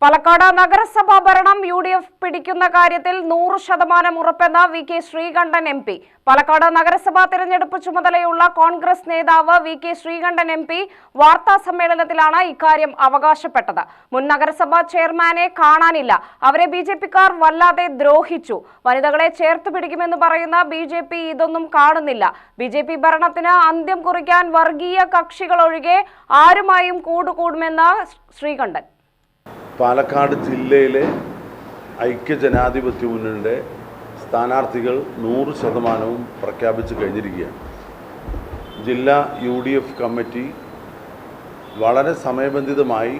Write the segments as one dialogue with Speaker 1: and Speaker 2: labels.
Speaker 1: പാലക്കാട് നഗരസഭാ ഭരണം UDF പിടിക്കുന്ന കാര്യത്തിൽ 100% ഉറപ്പെന്ന VK ശ്രീകണ്ഠൻ MP. പാലക്കാട് നഗരസഭാ തിരഞ്ഞെടുപ്പ് ചുമതലയുള്ള കോൺഗ്രസ് നേതാവ് VK ശ്രീകണ്ഠൻ MP വാർത്താ സമ്മേളനത്തിലാണ് ഇക്കാര്യം അവകാശപ്പെട്ടത്. മുൻ നഗരസഭാ ചെയർമാനെ കാണാനില്ല, അവരെ BJPക്കാർ വല്ലാതെ ദ്രോഹിച്ചു, വനിതകളെ ചേർത്ത് പിടിക്കുമെന്ന് പറയുന്ന BJP ഇതൊന്നും കാണുന്നില്ല. BJP ഭരണത്തിന് അന്ത്യം കുറിക്കാൻ വർഗീയ കക്ഷികൾ ഒഴികെ ആരുമായും കൂടുമെന്ന് ശ്രീകണ്ഠൻ.
Speaker 2: പാലക്കാട് ജില്ലയിലെ ഐക്യജനാധിപത്യ മുന്നണിയുടെ സ്ഥാനാർത്ഥികൾ 100% പ്രഖ്യാപിച്ചു കഴിഞ്ഞിരിക്കുകയാണ്. ജില്ലാ UDF കമ്മിറ്റി വളരെ സമയബന്ധിതമായി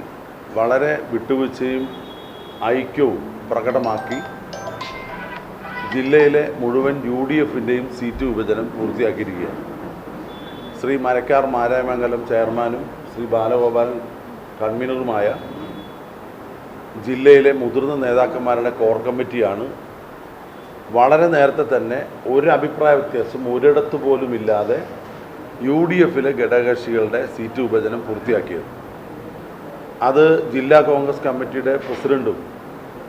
Speaker 2: വളരെ വിട്ടുവീഴ്ചയും ഐക്യവും പ്രകടമാക്കി ജില്ലയിലെ മുഴുവൻ UDFൻ്റെയും സീറ്റ് വിഭജനം പൂർത്തിയാക്കിയിരിക്കുകയാണ്. ശ്രീ മരക്കാർ മാരായമംഗലം ചെയർമാനും ശ്രീ ബാലഗോപാലൻ കൺവീനറുമായ ജില്ലയിലെ മുതിർന്ന നേതാക്കന്മാരുടെ കോർ കമ്മിറ്റിയാണ് വളരെ നേരത്തെ തന്നെ ഒരു അഭിപ്രായ വ്യത്യാസം ഒരിടത്ത് പോലും ഇല്ലാതെ UDFിലെ ഘടകകക്ഷികളുടെ സീറ്റ് വിഭജനം പൂർത്തിയാക്കിയത്. അത് ജില്ലാ കോൺഗ്രസ് കമ്മിറ്റിയുടെ പ്രസിഡൻറ്റും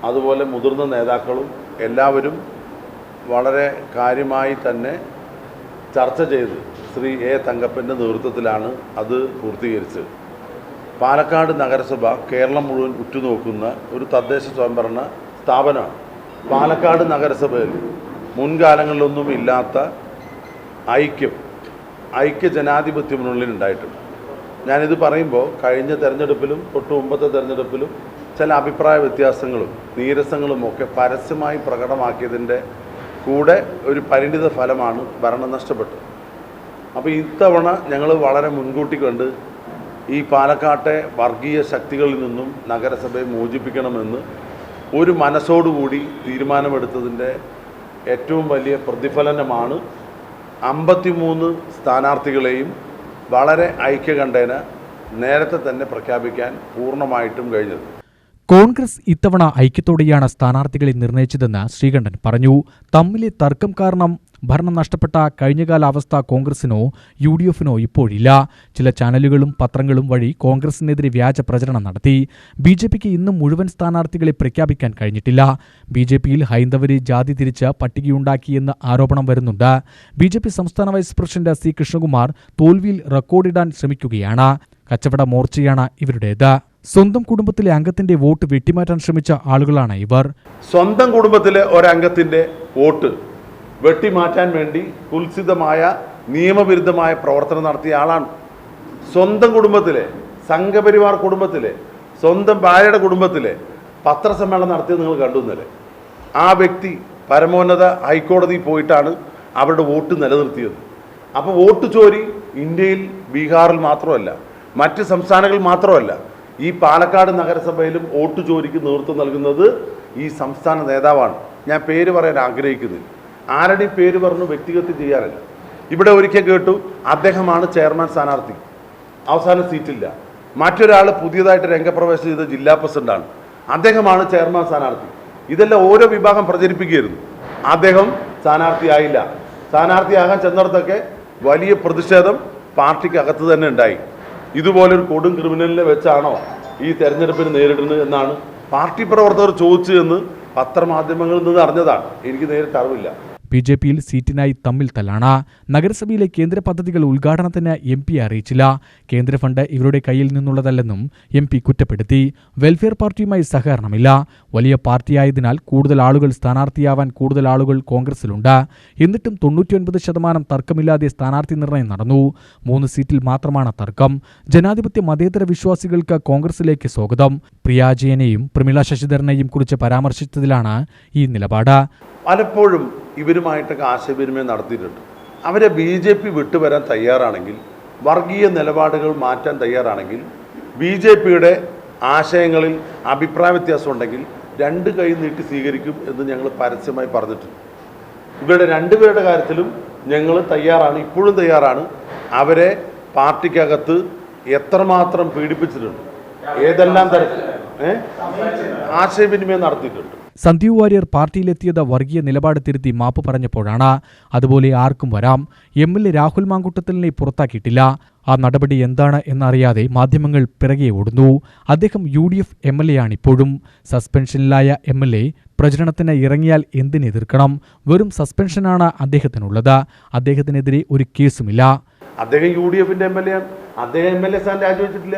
Speaker 2: അതുപോലെ മുതിർന്ന നേതാക്കളും എല്ലാവരും വളരെ കാര്യമായി തന്നെ ചർച്ച ചെയ്ത് ശ്രീ A. തങ്കപ്പൻ്റെ നേതൃത്വത്തിലാണ് അത് പൂർത്തീകരിച്ചത്. പാലക്കാട് നഗരസഭ കേരളം മുഴുവൻ ഉറ്റുനോക്കുന്ന ഒരു തദ്ദേശ സ്വയംഭരണ സ്ഥാപനമാണ്. പാലക്കാട് നഗരസഭയിൽ മുൻകാലങ്ങളിലൊന്നും ഇല്ലാത്ത ഐക്യ ജനാധിപത്യ മുന്നണിയിൽ ഉണ്ടായിട്ടുണ്ട്. ഞാനിത് പറയുമ്പോൾ കഴിഞ്ഞ തെരഞ്ഞെടുപ്പിലും തൊട്ട് മുമ്പത്തെ തെരഞ്ഞെടുപ്പിലും ചില അഭിപ്രായ വ്യത്യാസങ്ങളും നീരസങ്ങളും ഒക്കെ പരസ്യമായി പ്രകടമാക്കിയതിൻ്റെ കൂടെ ഒരു പരിണിത ഫലമാണ് ഭരണം നഷ്ടപ്പെട്ടത്. അപ്പോൾ ഇത്തവണ ഞങ്ങൾ വളരെ മുൻകൂട്ടി കണ്ട് ഈ പാലക്കാട്ടെ വർഗീയ ശക്തികളിൽ നിന്നും നഗരസഭയെ മോചിപ്പിക്കണമെന്ന് ഒരു മനസ്സോടുകൂടി തീരുമാനമെടുത്തതിൻ്റെ ഏറ്റവും വലിയ പ്രതിഫലനമാണ് 53 സ്ഥാനാർത്ഥികളെയും വളരെ ഐക്യകണ്ഠേന നേരത്തെ തന്നെ പ്രഖ്യാപിക്കാൻ പൂർണ്ണമായിട്ടും കഴിഞ്ഞത്.
Speaker 3: കോൺഗ്രസ് ഇത്തവണ ഐക്യത്തോടെയാണ് സ്ഥാനാർത്ഥികളെ നിർണയിച്ചതെന്ന് ശ്രീകണ്ഠൻ പറഞ്ഞു. തമ്മിലെ തർക്കം കാരണം ഭരണം നഷ്ടപ്പെട്ട കഴിഞ്ഞകാല അവസ്ഥ കോൺഗ്രസിനോ UDFിനോ ഇപ്പോഴില്ല. ചില ചാനലുകളും പത്രങ്ങളും വഴി കോൺഗ്രസിനെതിരെ വ്യാജ പ്രചരണം നടത്തി. BJPക്ക് ഇന്നും മുഴുവൻ സ്ഥാനാർത്ഥികളെ പ്രഖ്യാപിക്കാൻ കഴിഞ്ഞിട്ടില്ല. BJPയിൽ ഹൈന്ദവരെ ജാതി തിരിച്ച് പട്ടികയുണ്ടാക്കിയെന്ന് ആരോപണം വരുന്നുണ്ട്. BJP സംസ്ഥാന വൈസ് പ്രസിഡന്റ് C. കൃഷ്ണകുമാർ തോൽവിയിൽ റെക്കോർഡിടാൻ ശ്രമിക്കുകയാണ്. കച്ചവട മോർച്ചയാണ് ഇവരുടേത്. സ്വന്തം കുടുംബത്തിലെ അംഗത്തിന്റെ വോട്ട് വെട്ടിമാറ്റാൻ ശ്രമിച്ച ആളുകളാണ് ഇവർ.
Speaker 2: സ്വന്തം കുടുംബത്തിലെ ഒരംഗത്തിന്റെ വോട്ട് വെട്ടിമാറ്റാൻ വേണ്ടി കുൽസിതമായ നിയമവിരുദ്ധമായ പ്രവർത്തനം നടത്തിയ ആളാണ്. സ്വന്തം കുടുംബത്തിലെ സംഘപരിവാർ കുടുംബത്തിലെ സ്വന്തം ഭാര്യയുടെ കുടുംബത്തിലെ പത്രസമ്മേളനം നടത്തിയത് നിങ്ങൾ കണ്ടു ഇന്നലെ. ആ വ്യക്തി പരമോന്നത ഹൈക്കോടതിയിൽ പോയിട്ടാണ് അവരുടെ വോട്ട് നിലനിർത്തിയത്. അപ്പോൾ വോട്ട് ചോരി ഇന്ത്യയിൽ ബീഹാറിൽ മാത്രമല്ല, മറ്റ് സംസ്ഥാനങ്ങളിൽ മാത്രമല്ല, ഈ പാലക്കാട് നഗരസഭയിലും വോട്ട് ചോരിക്ക് നേതൃത്വം നൽകുന്നത് ഈ സംസ്ഥാന നേതാവാണ്. ഞാൻ പേര് പറയാൻ ആഗ്രഹിക്കുന്നില്ല, ആരുടെയും പേര് പറഞ്ഞു വ്യക്തിഗതം ചെയ്യാനല്ല. ഇവിടെ ഒരിക്കൽ കേട്ടു അദ്ദേഹമാണ് ചെയർമാൻ സ്ഥാനാർത്ഥി, അവസാന സീറ്റില്ല. മറ്റൊരാൾ പുതിയതായിട്ട് രംഗപ്രവേശം ചെയ്ത ജില്ലാ പ്രസിഡന്റാണ്, അദ്ദേഹമാണ് ചെയർമാൻ സ്ഥാനാർത്ഥി. ഇതെല്ലാം ഓരോ വിഭാഗം പ്രചരിപ്പിക്കുകയായിരുന്നു. അദ്ദേഹം സ്ഥാനാർത്ഥിയായില്ല. സ്ഥാനാർത്ഥിയാകാൻ ചെന്നിടത്തൊക്കെ വലിയ പ്രതിഷേധം പാർട്ടിക്കകത്ത് തന്നെ ഉണ്ടായി. ഇതുപോലൊരു കൊടും ക്രിമിനലിനെ വെച്ചാണോ ഈ തെരഞ്ഞെടുപ്പിന് നേരിടുന്നത് എന്നാണ് പാർട്ടി പ്രവർത്തകർ ചോദിച്ചു എന്ന് പത്രമാധ്യമങ്ങളിൽ നിന്ന് അറിഞ്ഞതാണ്. എനിക്ക് നേരിട്ട് അറിവില്ല.
Speaker 3: BJPയിൽ സീറ്റിനായി തമ്മിൽ തല്ലാണ്. നഗരസഭയിലെ കേന്ദ്ര പദ്ധതികൾ ഉദ്ഘാടനത്തിന് MP അറിയിച്ചില്ല. കേന്ദ്ര ഫണ്ട് ഇവരുടെ കയ്യിൽ നിന്നുള്ളതല്ലെന്നും MP കുറ്റപ്പെടുത്തി. വെൽഫെയർ പാർട്ടിയുമായി സഹകരണമില്ല. വലിയ പാർട്ടിയായതിനാൽ കൂടുതൽ ആളുകൾ സ്ഥാനാർത്ഥിയാവാൻ കൂടുതൽ ആളുകൾ കോൺഗ്രസിലുണ്ട്. എന്നിട്ടും 99% തർക്കമില്ലാതെ സ്ഥാനാർത്ഥി നിർണയം നടന്നു. 3 സീറ്റിൽ മാത്രമാണ് തർക്കം. ജനാധിപത്യ മതേതര വിശ്വാസികൾക്ക് കോൺഗ്രസിലേക്ക് സ്വാഗതം. പ്രിയാജയനെയും പ്രമിള ശശിധരനെയും കുറിച്ച് പരാമർശിച്ചതിലാണ് ഈ നിലപാട്.
Speaker 2: പലപ്പോഴും ഇവരുമായിട്ടൊക്കെ ആശയവിനിമയം നടത്തിയിട്ടുണ്ട്. അവരെ BJP വിട്ടുവരാൻ തയ്യാറാണെങ്കിൽ, വർഗീയ നിലപാടുകൾ മാറ്റാൻ തയ്യാറാണെങ്കിൽ, BJPയുടെ ആശയങ്ങളിൽ അഭിപ്രായ വ്യത്യാസം ഉണ്ടെങ്കിൽ 2 കൈ നീട്ടി സ്വീകരിക്കും എന്ന് ഞങ്ങൾ പരസ്യമായി പറഞ്ഞിട്ടുണ്ട്. ഇവരുടെ 2 പേരുടെ കാര്യത്തിലും ഞങ്ങൾ തയ്യാറാണ്, ഇപ്പോഴും തയ്യാറാണ്. അവരെ പാർട്ടിക്കകത്ത് എത്രമാത്രം പീഡിപ്പിച്ചിട്ടുണ്ട്, ഏതെല്ലാം തരത്തിൽ ആശയവിനിമയം നടത്തിയിട്ടുണ്ട്.
Speaker 3: സന്ദീപ് വാര്യർ പാർട്ടിയിലെത്തിയത് വർഗീയ നിലപാട് തിരുത്തി മാപ്പ് പറഞ്ഞപ്പോഴാണ്. അതുപോലെ ആർക്കും വരാം. MLA രാഹുൽ മാങ്കൂട്ടത്തിലിനെ പുറത്താക്കിയിട്ടില്ല. ആ നടപടി എന്താണ് എന്നറിയാതെ മാധ്യമങ്ങൾ പിറകെ ഓടുന്നു. അദ്ദേഹം UDF MLAയാണിപ്പോഴും. സസ്പെൻഷനിലായ MLA പ്രചരണത്തിന് ഇറങ്ങിയാൽ എന്തിനെതിർക്കണം? വെറും സസ്പെൻഷനാണ് അദ്ദേഹത്തിനുള്ളത്. അദ്ദേഹത്തിനെതിരെ ഒരു കേസുമില്ല.
Speaker 2: അദ്ദേഹം UDFന്റെ MLA ആണ്. അദ്ദേഹം MLA സ്ഥാനം രാജിവെച്ചിട്ടില്ല.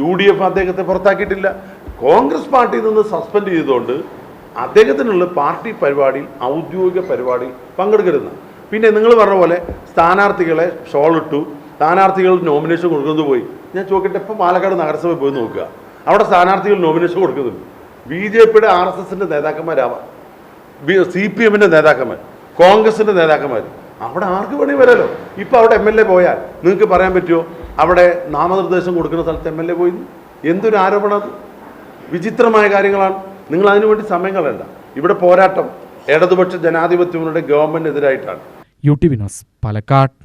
Speaker 2: UDF അദ്ദേഹത്തെ പുറത്താക്കിയിട്ടില്ല. കോൺഗ്രസ് പാർട്ടിയിൽ നിന്ന് സസ്പെൻഡ് ചെയ്തുകൊണ്ട് അദ്ദേഹത്തിനുള്ള പാർട്ടി പരിപാടിയിൽ ഔദ്യോഗിക പരിപാടി പങ്കെടുക്കരുത്. പിന്നെ നിങ്ങൾ പറഞ്ഞ പോലെ സ്ഥാനാർത്ഥികളെ ഷോളിട്ടു, സ്ഥാനാർത്ഥികൾ നോമിനേഷൻ കൊടുക്കുന്നത് പോയി. ഞാൻ ചോദിക്കട്ടെ, ഇപ്പം പാലക്കാട് നഗരസഭയിൽ പോയി നോക്കുക, അവിടെ സ്ഥാനാർത്ഥികൾ നോമിനേഷൻ കൊടുക്കുന്നുണ്ട്. BJPയുടെ RSSന്റെ നേതാക്കന്മാരാവാം, CPMന്റെ നേതാക്കന്മാർ, കോൺഗ്രസിന്റെ നേതാക്കന്മാർ, അവിടെ ആർക്ക് വേണേ വരാലോ. ഇപ്പം അവിടെ MLA പോയാൽ നിങ്ങൾക്ക് പറയാൻ പറ്റുമോ അവിടെ നാമനിർദ്ദേശം കൊടുക്കുന്ന സ്ഥലത്ത് MLA പോയി? എന്തൊരു ആരോപണം! അത് വിചിത്രമായ കാര്യങ്ങളാണ്. നിങ്ങൾ അതിനുവേണ്ടി സമയം കളയണ്ട. ഇവിടെ പോരാട്ടം ഇടതുപക്ഷ ജനാധിപത്യങ്ങളുടെ ഗവൺമെന്റിനെതിരായിട്ടാണ്.
Speaker 3: UTV news, Palakkad.